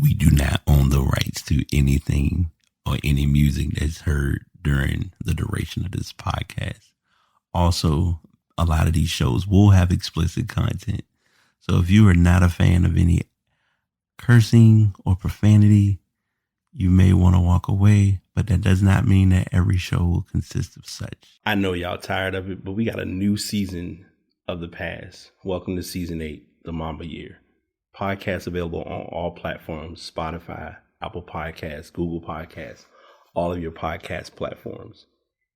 We do not own the rights to anything or any music that's heard during the duration of this podcast. Also, a lot of these shows will have explicit content. So if you are not a fan of any cursing or profanity, you may want to walk away, but that does not mean that every show will consist of such. I know y'all tired of it, but we got a new season of The Past. Welcome to season 8, the Mamba Year. Podcast available on all platforms: Spotify, Apple Podcasts, Google Podcasts, all of your podcast platforms.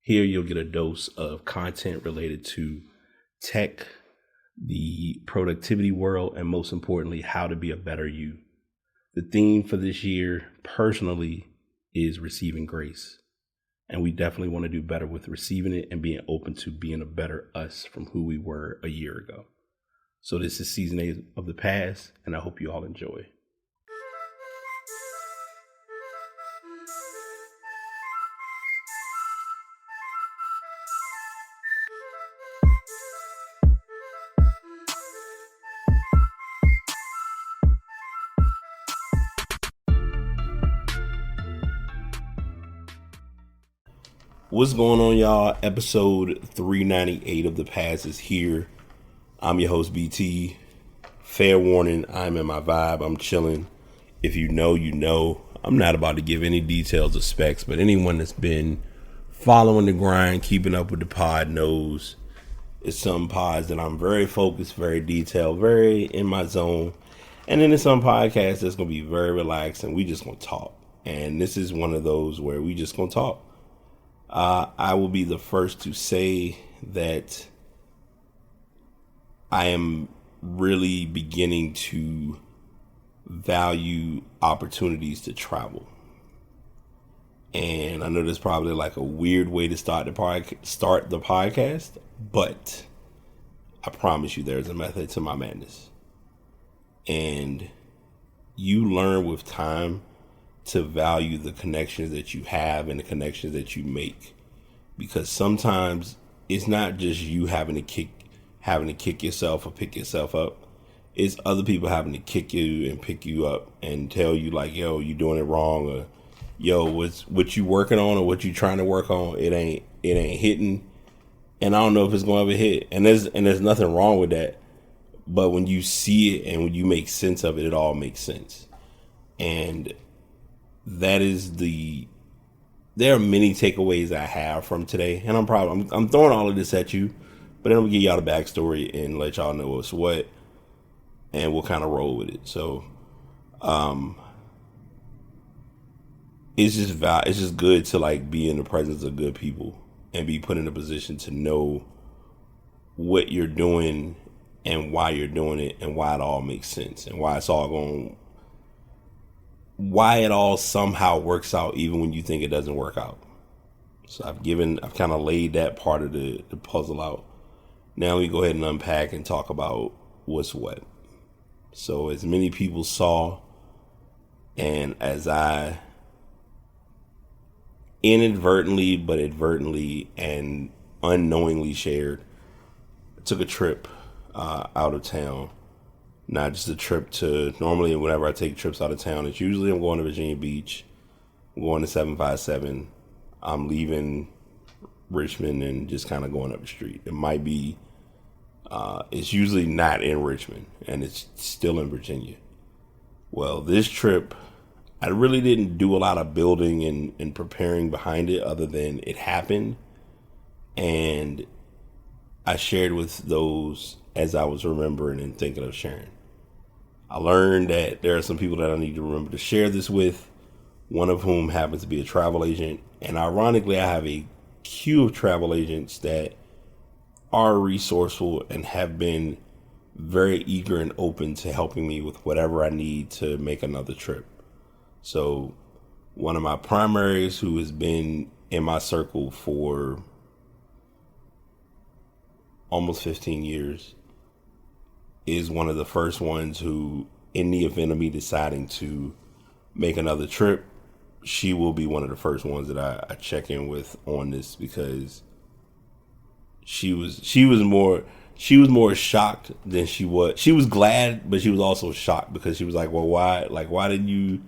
Here you'll get a dose of content related to tech, the productivity world, and most importantly, how to be a better you. The theme for this year, personally, is receiving grace. And we definitely want to do better with receiving it and being open to being a better us from who we were a year ago. So this is season 8 of The Past, and I hope you all enjoy. What's going on, y'all? Episode 398 of The Past is here. I'm your host, BT. Fair warning, I'm in my vibe. I'm chilling. If you know, you know. I'm not about to give any details or specs, but anyone that's been following the grind, keeping up with the pod knows it's some pods that I'm very focused, very detailed, very in my zone. And then there's some podcasts that's going to be very relaxed and we just going to talk. And this is one of those where we just going to talk. I will be the first to say that I am really beginning to value opportunities to travel. And I know that's probably like a weird way to start the podcast, but I promise you there's a method to my madness. And you learn with time to value the connections that you have and the connections that you make. Because sometimes it's not just you having to kick yourself or pick yourself up. It's other people having to kick you and pick you up and tell you like, yo, you doing it wrong, or yo, what you working on or what you trying to work on, it ain't hitting. And I don't know if it's going to ever hit. And there's nothing wrong with that. But when you see it and when you make sense of it, it all makes sense. And that is there are many takeaways I have from today. And I'm throwing all of this at you, but then I'm gonna give y'all the backstory and let y'all know what's what, and we'll kind of roll with it. So, it's just good to like be in the presence of good people and be put in a position to know what you're doing and why you're doing it and why it all makes sense and why it all somehow works out even when you think it doesn't work out. So I've kind of laid that part of the puzzle out. Now we go ahead and unpack and talk about what's what. So as many people saw, and as I inadvertently but advertently and unknowingly shared, I took a trip out of town. Not just a trip to, normally whenever I take trips out of town, it's usually I'm going to Virginia Beach, I'm going to 757, I'm leaving Richmond and just kind of going up the street. It might be, it's usually not in Richmond and it's still in Virginia. Well, this trip, I really didn't do a lot of building and preparing behind it other than it happened. And I shared with those as I was remembering and thinking of sharing. I learned that there are some people that I need to remember to share this with, one of whom happens to be a travel agent. And ironically, I have a queue of travel agents that are resourceful and have been very eager and open to helping me with whatever I need to make another trip. So one of my primaries, who has been in my circle for almost 15 years, is one of the first ones who, in the event of me deciding to make another trip, she will be one of the first ones that I check in with on this, because she was more, she was more shocked than she was. She was glad, but she was also shocked because she was like, well, why? Like, why did you,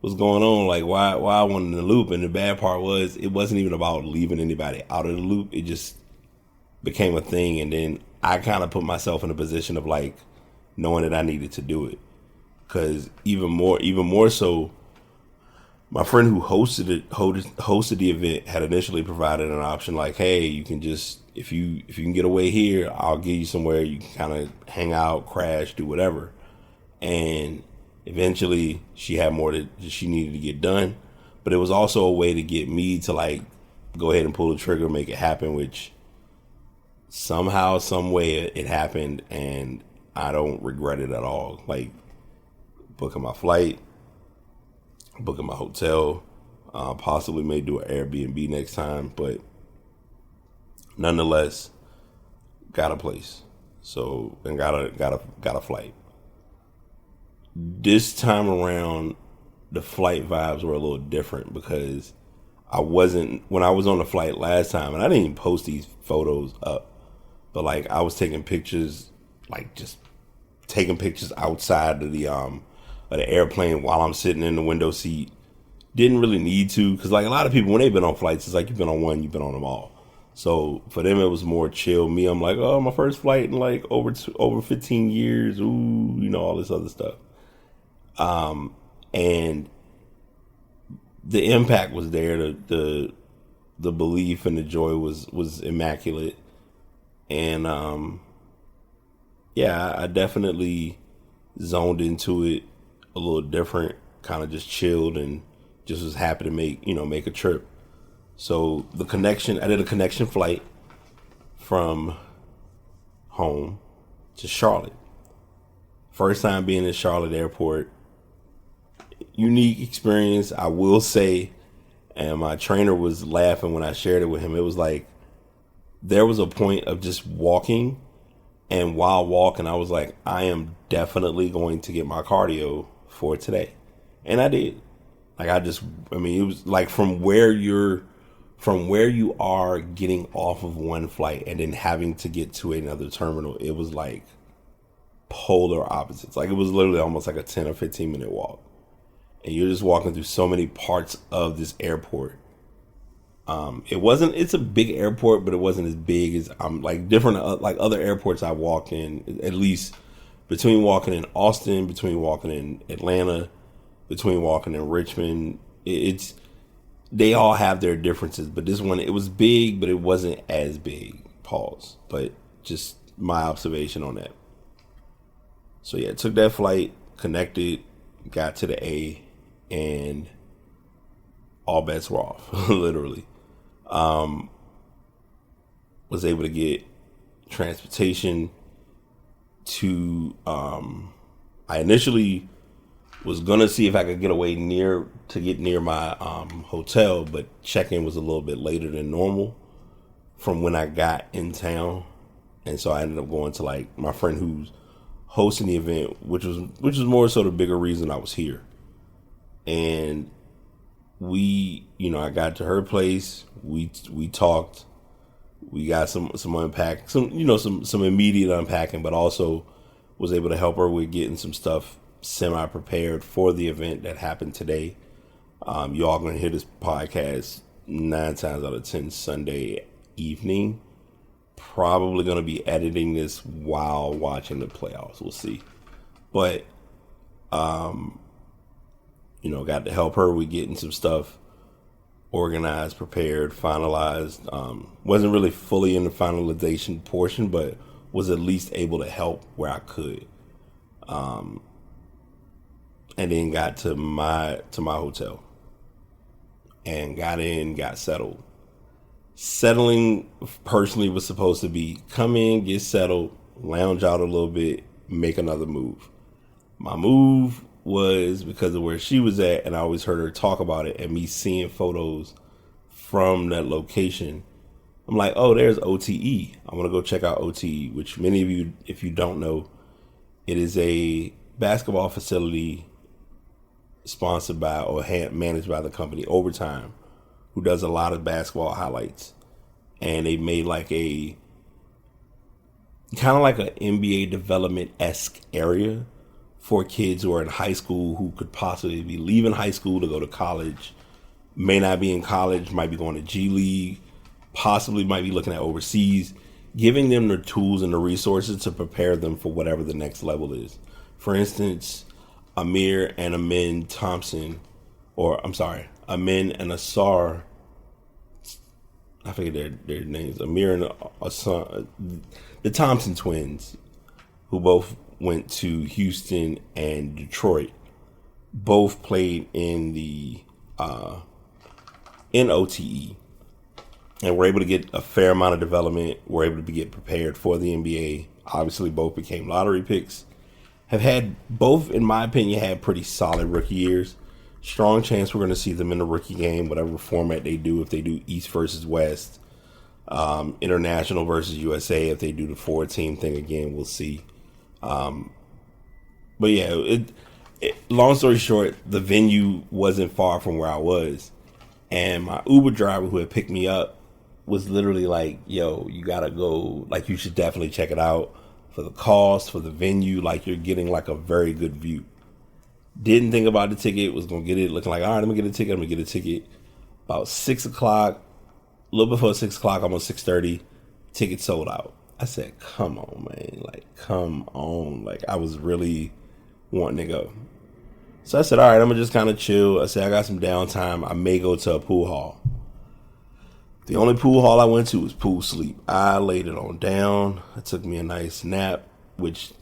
what's going on? Like, why I wanted in the loop? And the bad part was, it wasn't even about leaving anybody out of the loop. It just became a thing. And then I kind of put myself in a position of like, knowing that I needed to do it. Cause even more so, my friend who hosted the event had initially provided an option like, hey, you can just, if you can get away here, I'll get you somewhere you can kind of hang out, crash, do whatever. And eventually she had more that she needed to get done, but it was also a way to get me to like go ahead and pull the trigger, make it happen, which somehow, some way it happened, and I don't regret it at all. Like booking my flight, booking my hotel, possibly may do an Airbnb next time, but nonetheless, got a place. So, and got a flight. This time around, the flight vibes were a little different because when I was on the flight last time, and I didn't even post these photos up, but like I was taking pictures, like just taking pictures outside of the airplane while I'm sitting in the window seat. Didn't really need to, because like a lot of people, when they've been on flights, it's like you've been on one, you've been on them all. So for them, it was more chill. Me, I'm like, oh, my first flight in like over 15 years. Ooh, you know, all this other stuff. And the impact was there. The belief and the joy was immaculate. And yeah, I definitely zoned into it a little different, kind of just chilled and just was happy to make a trip. So I did a connection flight from home to Charlotte. First time being in Charlotte airport. Unique experience, I will say. And my trainer was laughing when I shared it with him. It was like, there was a point of just walking. And while walking, I was like, I am definitely going to get my cardio for today. And I did. Like, it was like from where you are getting off of one flight and then having to get to another terminal, it was like polar opposites. Like, it was literally almost like a 10 or 15 minute walk. And you're just walking through so many parts of this airport. It's a big airport, but it wasn't as big as like different, like other airports I walked in, at least between walking in Austin, between walking in Atlanta, between walking in Richmond. They all have their differences, but this one, it was big, but it wasn't as big. Pause. But just my observation on that. So yeah, took that flight, connected, got to the A, and all bets were off, literally. Was able to get transportation to, I initially was gonna see if I could get near my hotel, but check-in was a little bit later than normal from when I got in town, and so I ended up going to like my friend who's hosting the event, which was more so the bigger reason I was here. And I got to her place, we talked, we got some unpack, some immediate unpacking, but also was able to help her with getting some stuff semi-prepared for the event that happened today. Y'all gonna hear this podcast 9 times out of 10 Sunday evening. Probably gonna be editing this while watching the playoffs. We'll see. But got to help her with getting some stuff organized, prepared, finalized. Wasn't really fully in the finalization portion, but was at least able to help where I could. And then got to my hotel and got settled. Settling personally was supposed to be come in, get settled, lounge out a little bit, make another move. My move was because of where she was at, and I always heard her talk about it, and me seeing photos from that location. I'm like, oh, there's OTE. I'm going to go check out OTE, which many of you, if you don't know, it is a basketball facility sponsored by or managed by the company Overtime, who does a lot of basketball highlights. And they made like kind of like an NBA development-esque area for kids who are in high school who could possibly be leaving high school to go to college, may not be in college, might be going to G League, possibly might be looking at overseas, giving them the tools and the resources to prepare them for whatever the next level is. For instance, Amir and Amin Thompson, or I'm sorry, Amin and Asar, I forget their names, Amir and Asar, the Thompson twins, who both went to Houston and Detroit, both played in the in OTE, and were able to get a fair amount of development, were able to get prepared for the NBA. Obviously, both became lottery picks. Have had, both, in my opinion, had pretty solid rookie years. Strong chance we're going to see them in the rookie game, whatever format they do. If they do East versus West, international versus USA, if they do the 4-team thing again, we'll see. But yeah, long story short, the venue wasn't far from where I was. And my Uber driver who had picked me up was literally like, yo, you got to go. Like, you should definitely check it out for the cost, for the venue. Like, you're getting like a very good view. Didn't think about the ticket, was going to get it, looking like, all right, I'm going to get a ticket. I'm going to get a ticket. About 6 o'clock, a little before 6 o'clock, almost 6:30, ticket sold out. I said, come on, man. Like, come on. Like, I was really wanting to go. So I said, all right, I'm going to just kind of chill. I said, I got some downtime. I may go to a pool hall. The only pool hall I went to was pool sleep. I laid it on down. It took me a nice nap, which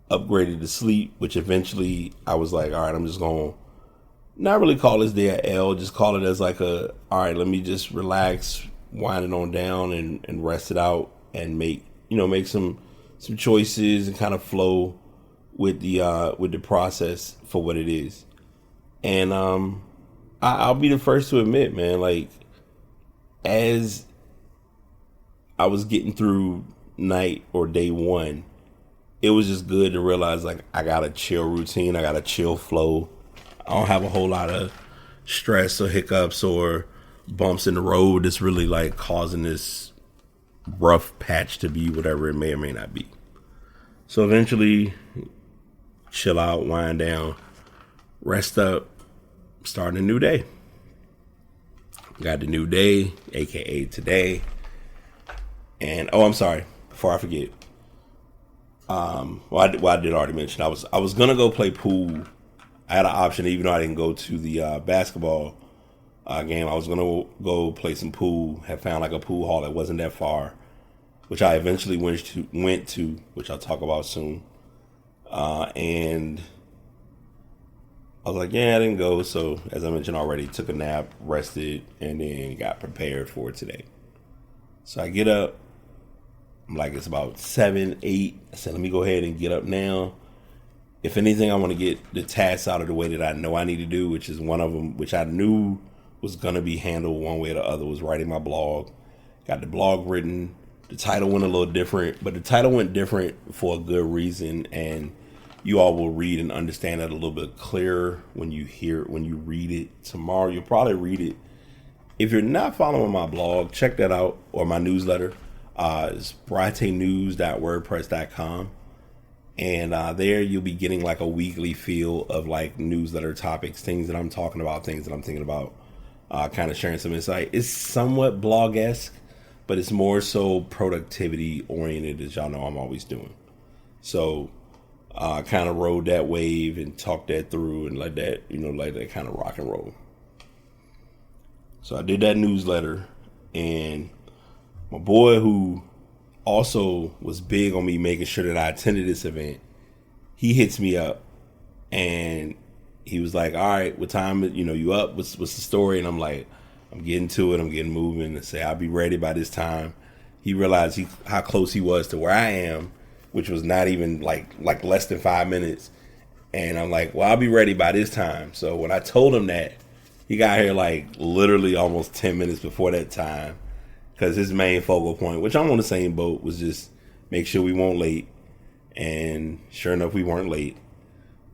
upgraded to sleep, which eventually I was like, all right, I'm just going to not really call this day a L, just call it as like all right, let me just relax, wind it on down and rest it out and make some choices and kind of flow with the process for what it is. And I'll be the first to admit, man, like, as I was getting through night or day one, it was just good to realize, like, I got a chill routine, I got a chill flow. I don't have a whole lot of stress or hiccups or bumps in the road that's really like causing this rough patch to be whatever it may or may not be. So eventually, chill out, wind down, rest up, start a new day. Got the new day, aka today. And I'm sorry, before I forget. I did already mention I was gonna go play pool. I had an option, even though I didn't go to the basketball game. I was gonna go play some pool. Had found like a pool hall that wasn't that far, which I eventually went to, which I'll talk about soon. And I was like, yeah, I didn't go. So as I mentioned already, took a nap, rested, and then got prepared for today. So I get up. I'm like, it's about 7, 8. I said, let me go ahead and get up now. If anything, I want to get the tasks out of the way that I know I need to do, which is one of them, which I knew was going to be handled one way or the other, was writing my blog. Got the blog written. The title went a little different, but the title went different for a good reason, and you all will read and understand that a little bit clearer when you read it tomorrow. You'll probably read it. If you're not following my blog, check that out, or my newsletter. It's brightenews.wordpress.com. And there you'll be getting like a weekly feel of like newsletter topics, things that I'm talking about, things that I'm thinking about, kind of sharing some insight. It's somewhat blog-esque, but it's more so productivity oriented, as y'all know I'm always doing. So kind of rode that wave and talked that through and let that kind of rock and roll. So I did that newsletter, and my boy, who also was big on me making sure that I attended this event, he hits me up and he was like, all right, what time, you up? What's the story? And I'm like, I'm getting to it. I'm getting moving. And say, I'll be ready by this time. He realized how close he was to where I am, which was not even like less than 5 minutes. And I'm like, well, I'll be ready by this time. So when I told him that, he got here like literally almost 10 minutes before that time. Because his main focal point, which I'm on the same boat, was just make sure we weren't late. And sure enough, we weren't late.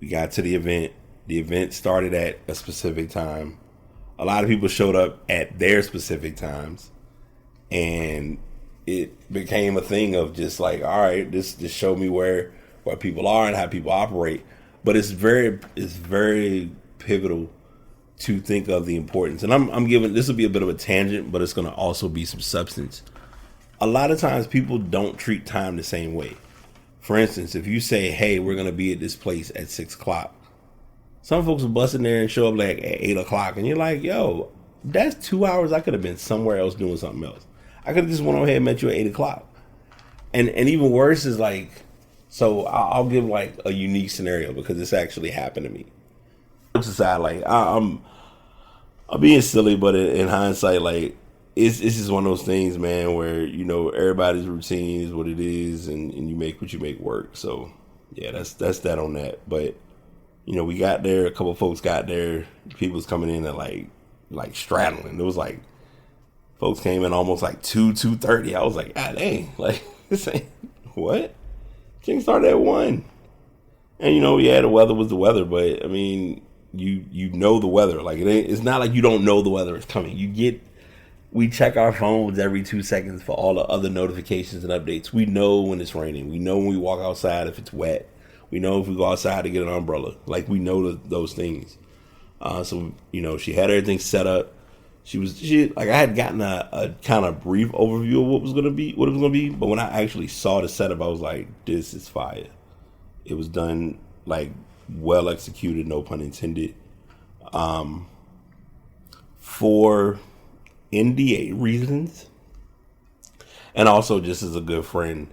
We got to the event. The event started at a specific time. A lot of people showed up at their specific times. And it became a thing of just like, all right, this just show me where people are and how people operate. But it's very pivotal to think of the importance. And I'm giving, this will be a bit of a tangent, but it's going to also be some substance. A lot of times people don't treat time the same way. For instance, if you say, hey, we're going to be at this place at 6 o'clock, some folks will bust in there and show up like at 8 o'clock, and you're like, yo, that's 2 hours. I could have been somewhere else doing something else. I could have just went on ahead and met you at 8 o'clock. And even worse is like, so I'll give like a unique scenario because this actually happened to me. Aside, like I'm being silly, but in hindsight, like it's just one of those things, man, where you know everybody's routine is what it is, and you make what you make work. So yeah, that's that on that. But you know, we got there. A couple of folks got there. People was coming in at like straddling. It was like folks came in almost like 2:30. I was like, ah, dang, like this ain't what. Things started at 1. And you know, yeah, the weather was the weather, but I mean, you know the weather. Like it's not like you don't know the weather is coming. We check our phones every 2 seconds for all the other notifications and updates. We know when it's raining. We know when we walk outside if it's wet. We know if we go outside to get an umbrella. Like we know those things. So you know, she had everything set up. She like I had gotten a kind of brief overview of what it was gonna be, but when I actually saw the setup, I was like, this is fire. It was done like well executed, no pun intended. For NDA reasons, and also just as a good friend,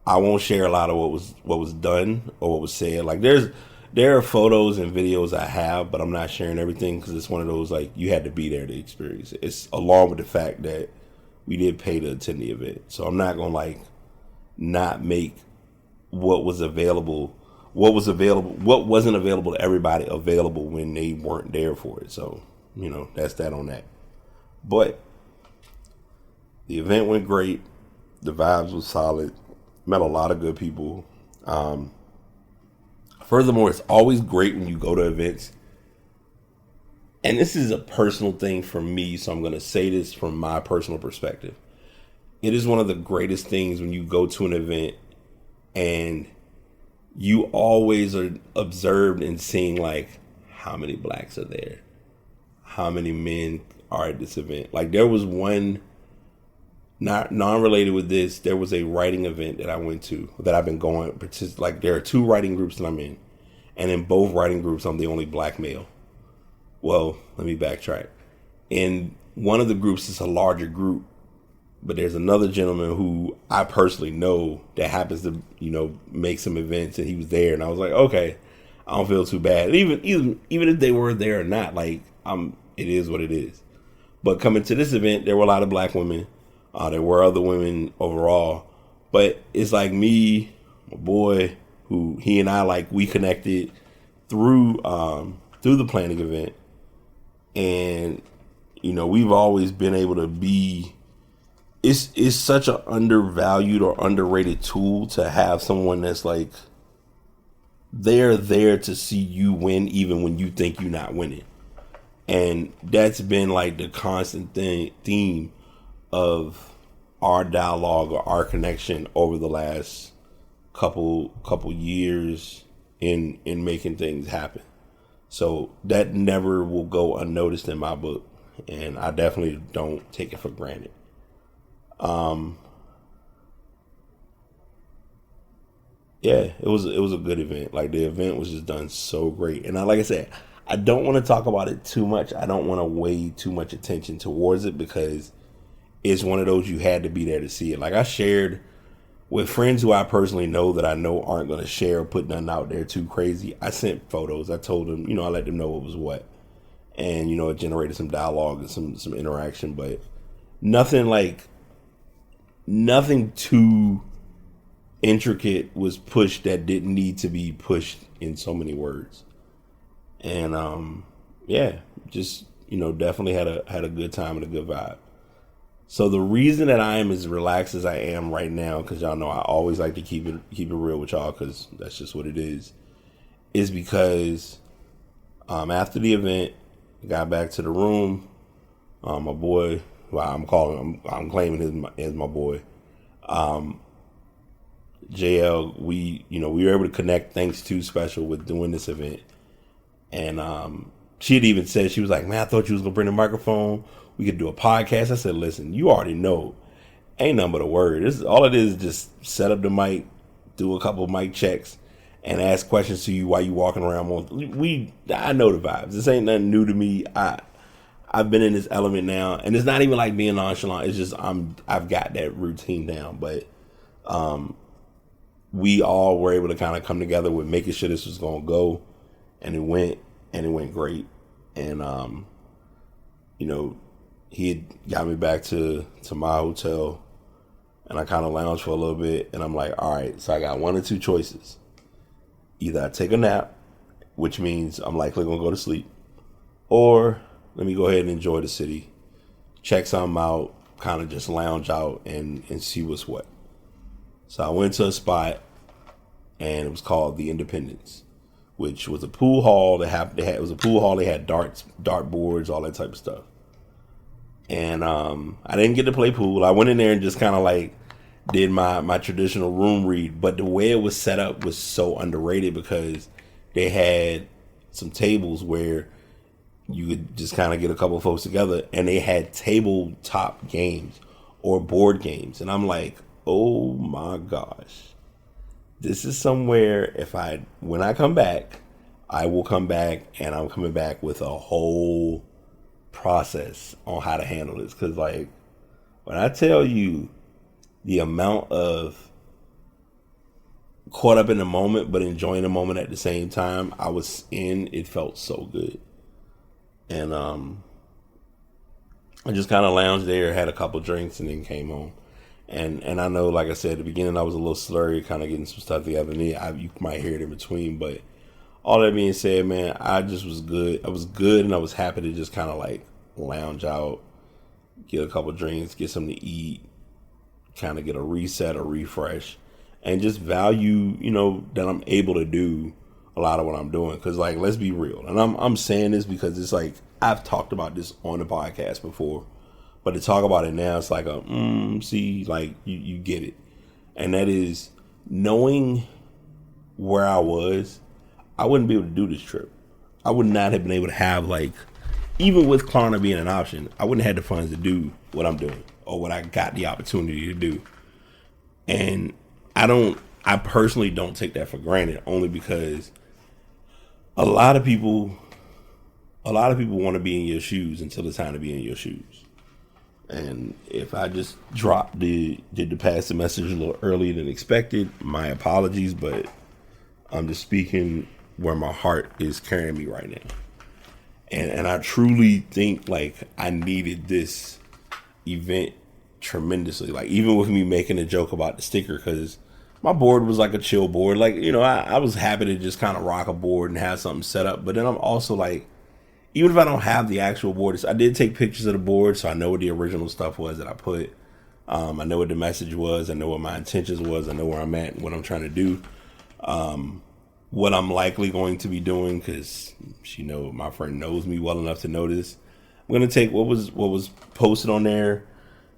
I won't share a lot of what was done or what was said. Like there are photos and videos I have, but I'm not sharing everything because it's one of those like you had to be there to experience it. It's along with the fact that we did pay to attend the event, so I'm not gonna like not make what wasn't available to everybody available when they weren't there for it. So you know, that's that on that. But the event went great. The vibes was solid. Met a lot of good people. Furthermore, it's always great when you go to events. And this is a personal thing for me, so I'm going to say this from my personal perspective. It is one of the greatest things when you go to an event and you always are observed and seeing like how many blacks are there, how many men are at this event. Like there was one, not non-related with this, there was a writing event that I went to that I've been going, like there are 2 writing groups that I'm in, and in both writing groups I'm the only black male. Well, let me backtrack. In one of the groups it's a larger group, but there's another gentleman who I personally know that happens to, you know, make some events, and he was there, and I was like, okay, I don't feel too bad. Even if they were there or not, like it is what it is. But coming to this event, there were a lot of black women. There were other women overall, but it's like me, my boy, who he and I like we connected through the planning event, and you know we've always been able to be. It's such an undervalued or underrated tool to have someone that's like they're there to see you win even when you think you're not winning, and that's been like the constant theme of our dialogue or our connection over the last couple years in making things happen. So that never will go unnoticed in my book, and I definitely don't take it for granted. Yeah, it was a good event. Like the event was just done so great, and like I said, I don't want to talk about it too much. I don't want to weigh too much attention towards it because it's one of those you had to be there to see it. Like I shared with friends who I personally know that I know aren't going to share or put nothing out there too crazy. I sent photos. I told them, you know, I let them know what was what. And, you know, it generated some dialogue and some interaction, but nothing too intricate was pushed that didn't need to be pushed in so many words. And, yeah, just, you know, definitely had a good time and a good vibe. So the reason that I am as relaxed as I am right now, because y'all know I always like to keep it real with y'all, because that's just what it is because after the event, I got back to the room. My boy, Well, I'm claiming him as my boy. JL, we were able to connect thanks to Special with doing this event. And she had even said, she was like, man, I thought you was going to bring the microphone. We could do a podcast. I said, listen, you already know. Ain't nothing but a word. All it is just set up the mic, do a couple of mic checks, and ask questions to you while you walking around. I know the vibes. This ain't nothing new to me. I've been in this element now, and it's not even like being nonchalant. It's just I've got that routine down. But we all were able to kind of come together with making sure this was going to go, and it went great. And he had got me back to my hotel, and I kind of lounged for a little bit, and I'm like, all right, so I got one or two choices. Either I take a nap, which means I'm likely going to go to sleep, or let me go ahead and enjoy the city, check something out, kind of just lounge out and see what's what. So I went to a spot, and it was called the Independence, which was a pool hall. They had dart boards, all that type of stuff. And I didn't get to play pool. I went in there and just kind of like did my traditional room read. But the way it was set up was so underrated because they had some tables where you could just kind of get a couple of folks together, and they had tabletop games or board games. And I'm like, oh my gosh, this is somewhere when I come back, I will come back, and I'm coming back with a whole process on how to handle this. Because like when I tell you the amount of caught up in the moment but enjoying the moment at the same time I was in, it felt so good. And I just kind of lounged there, had a couple drinks, and then came home. And I know, like I said at the beginning, I was a little slurry, kind of getting some stuff together. And you might hear it in between, but all that being said, man, I just was good. I was good, and I was happy to just kind of like lounge out, get a couple drinks, get something to eat, kind of get a reset, a refresh, and just value, that I'm able to do a lot of what I'm doing. Because like, let's be real, and I'm saying this because it's like I've talked about this on the podcast before, but to talk about it now, it's like you get it. And that is knowing where I was, I wouldn't be able to do this trip. I would not have been able to have, like, even with Klarna being an option, I wouldn't have had the funds to do what I'm doing or what I got the opportunity to do. And I personally don't take that for granted, only because a lot of people want to be in your shoes until it's time to be in your shoes. And if I just did the pass the message a little earlier than expected, my apologies, but I'm just speaking where my heart is carrying me right now. And I truly think like I needed this event tremendously. Like even with me making a joke about the sticker, because my board was like a chill board. Like, I was happy to just kind of rock a board and have something set up. But then I'm also like, even if I don't have the actual board, I did take pictures of the board, so I know what the original stuff was that I put. I know what the message was. I know what my intentions was. I know where I'm at and what I'm trying to do. What I'm likely going to be doing, because my friend knows me well enough to know this. I'm going to take what was posted on there,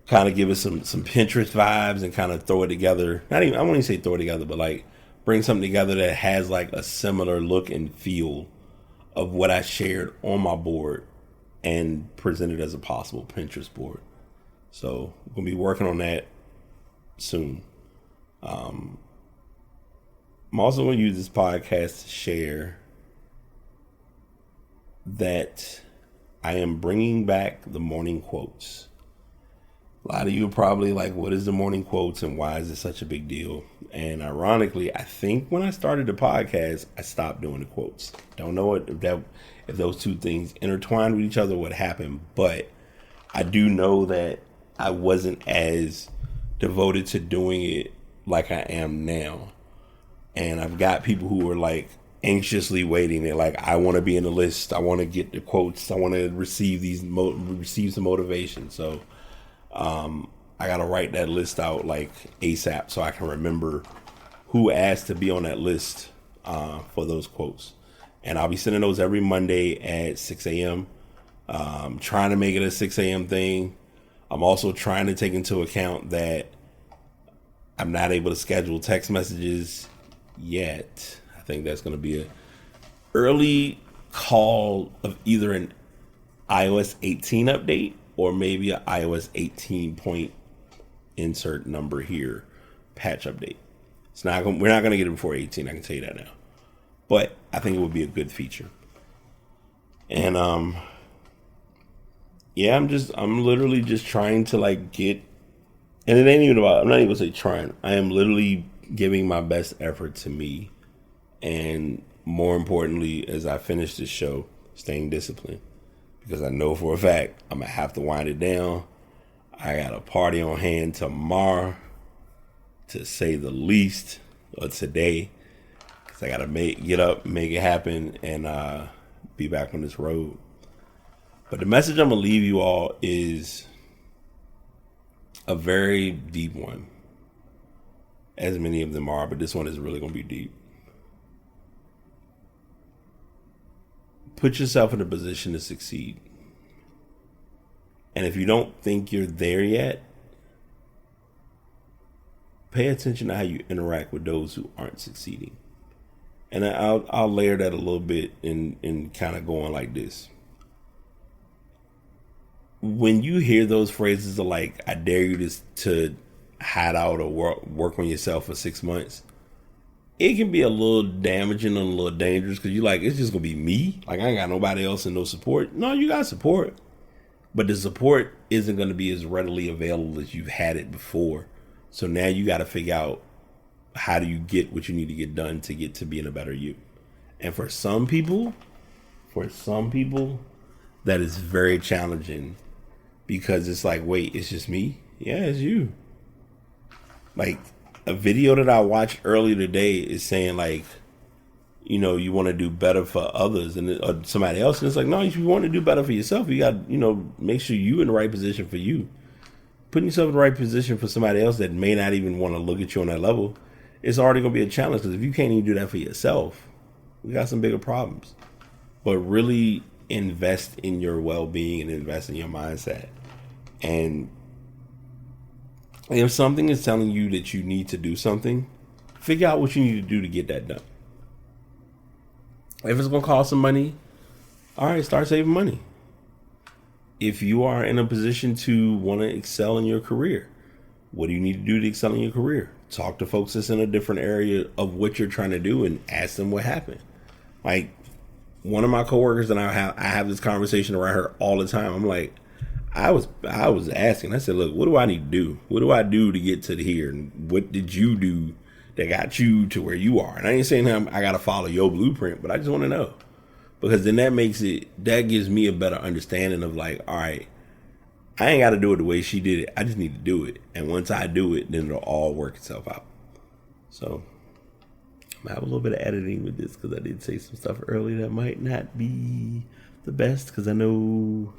kind of give it some Pinterest vibes, and kind of throw it together. I won't even say throw it together, but like bring something together that has like a similar look and feel of what I shared on my board and presented as a possible Pinterest board. So I'm going to be working on that soon. I'm also going to use this podcast to share that I am bringing back the morning quotes. A lot of you are probably like, what is the morning quotes and why is it such a big deal? And ironically, I think when I started the podcast, I stopped doing the quotes. Don't know if those two things intertwined with each other, what happened, but I do know that I wasn't as devoted to doing it like I am now. And I've got people who are like anxiously waiting. They're like, I want to be in the list. I want to get the quotes. I want to receive receive some motivation. So I got to write that list out like ASAP so I can remember who asked to be on that list for those quotes. And I'll be sending those every Monday at 6 a.m. Trying to make it a 6 a.m. thing. I'm also trying to take into account that I'm not able to schedule text messages yet. I think that's going to be a early call of either an iOS 18 update or maybe an iOS 18 point insert number here patch update. It's not. We're not going to get it before 18. I can tell you that now. But I think it would be a good feature. And yeah, I'm literally just trying to like get, and it ain't even about, I'm not even gonna say trying. I am literally giving my best effort to me. And more importantly, as I finish this show, staying disciplined. Because I know for a fact I'm gonna have to wind it down. I got a party on hand tomorrow, to say the least, or today. Because I gotta get up, make it happen, and be back on this road. But the message I'm going to leave you all is a very deep one, as many of them are, but this one is really going to be deep. Put yourself in a position to succeed. And if you don't think you're there yet, pay attention to how you interact with those who aren't succeeding. And I'll layer that a little bit in kind of going like this. When you hear those phrases of like, I dare you to hide out or work on yourself for 6 months, it can be a little damaging and a little dangerous because you're like, it's just going to be me. Like, I ain't got nobody else and no support. No, you got support. But the support isn't going to be as readily available as you've had it before. So now you got to figure out, how do you get what you need to get done to get to being a better you? And for some people, that is very challenging. Because it's like, wait, it's just me? Yeah, it's you. Like, a video that I watched earlier today is saying, like, you know, you want to do better for others or somebody else. And it's like, no, if you want to do better for yourself, you got, you know, make sure you're in the right position for you. Putting yourself in the right position for somebody else that may not even want to look at you on that level, it's already going to be a challenge. Because if you can't even do that for yourself, we got some bigger problems. But really invest in your well-being and invest in your mindset. And if something is telling you that you need to do something, figure out what you need to do to get that done. If it's going to cost some money, all right, start saving money. If you are in a position to want to excel in your career, what do you need to do to excel in your career? Talk to folks that's in a different area of what you're trying to do and ask them what happened. Like, one of my coworkers and I have this conversation around her all the time. I'm like, I was asking. I said, look, what do I need to do? What do I do to get to here? And what did you do that got you to where you are? And I ain't saying I got to follow your blueprint, but I just want to know. Because then that gives me a better understanding of like, all right, I ain't got to do it the way she did it. I just need to do it. And once I do it, then it'll all work itself out. So I'm going to have a little bit of editing with this because I did say some stuff earlier that might not be the best because I know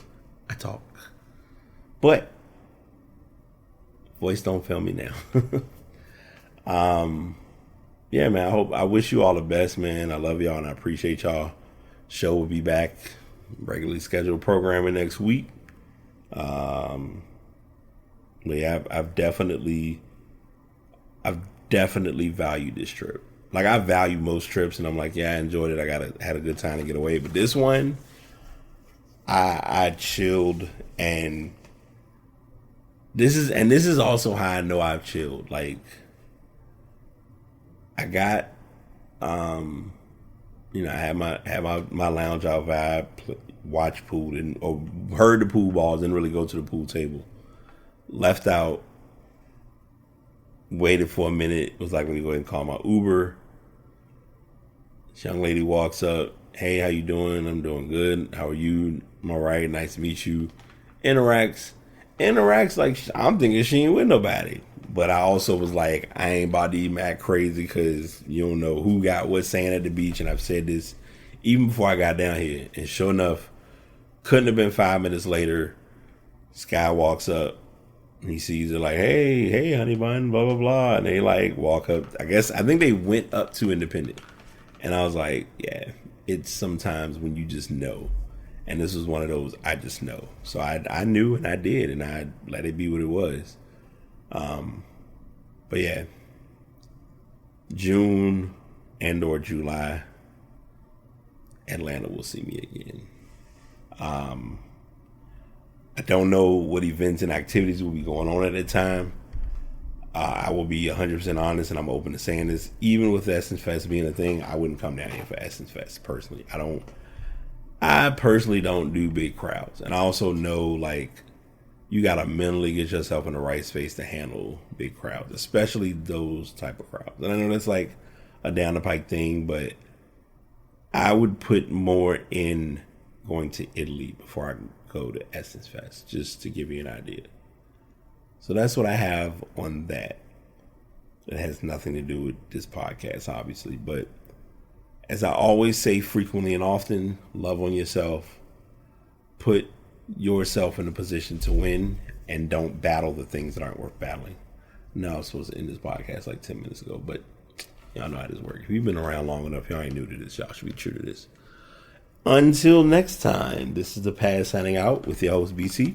I talk. But voice don't fail me now. Yeah, man, I wish you all the best, man. I love y'all and I appreciate y'all. Show will be back, regularly scheduled programming next week. But yeah, I've definitely valued this trip. Like, I value most trips, and I'm like, yeah, I enjoyed it. I had a good time to get away. But this one, I chilled, and this is also how I know I've chilled. Like, I got, you know, I had my lounge out vibe, watch pool, or heard the pool balls, didn't really go to the pool table. Left out, waited for a minute. Was like, let me go ahead and call my Uber. This young lady walks up. Hey, how you doing? I'm doing good. How are you? I'm all right. Nice to meet you. Interacts like I'm thinking she ain't with nobody. But I also was like, I ain't about to even act crazy because you don't know who got what saying at the beach. And I've said this even before I got down here. And sure enough, couldn't have been 5 minutes later. Sky walks up. He sees her like, hey, honey bun, blah, blah, blah. And they like walk up. I think they went up to Independent. And I was like, yeah, it's sometimes when you just know. And this was one of those, I just know. So I knew and I did, and I let it be what it was. But yeah, June and or July, Atlanta will see me again. I don't know what events and activities will be going on at that time. I will be 100% honest, and I'm open to saying this. Even with Essence Fest being a thing, I wouldn't come down here for Essence Fest personally. I personally don't do big crowds. And I also know, like, you got to mentally get yourself in the right space to handle big crowds, especially those type of crowds. And I know that's like a down the pike thing, but I would put more in going to Italy before I go to Essence Fest, just to give you an idea. So that's what I have on that. It has nothing to do with this podcast, obviously, but as I always say frequently and often, love on yourself, put yourself in a position to win, and don't battle the things that aren't worth battling. Now I was supposed to end this podcast like 10 minutes ago, but y'all know how this works. If you've been around long enough, y'all ain't new to this. Y'all should be true to this. Until next time, this is the Paz signing out with your host, BC,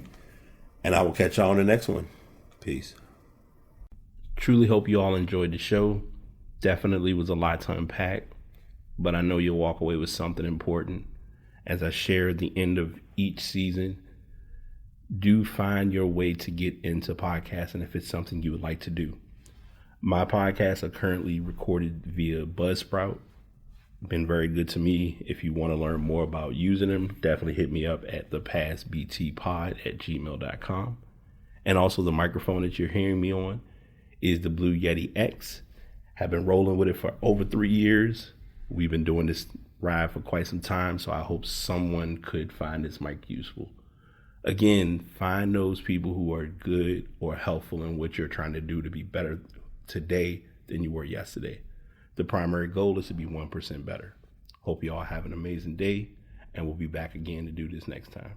and I will catch y'all on the next one. Peace. Truly hope you all enjoyed the show. Definitely was a lot to unpack, but I know you'll walk away with something important. As I share at the end of each season, do find your way to get into podcasting if it's something you would like to do. My podcasts are currently recorded via Buzzsprout. Been very good to me. If you want to learn more about using them, definitely hit me up at thepastbtpod@gmail.com. And also the microphone that you're hearing me on is the Blue Yeti X. Have been rolling with it for over 3 years. We've been doing this ride for quite some time, so I hope someone could find this mic useful. Again, find those people who are good or helpful in what you're trying to do to be better today than you were yesterday. The primary goal is to be 1% better. Hope you all have an amazing day, and we'll be back again to do this next time.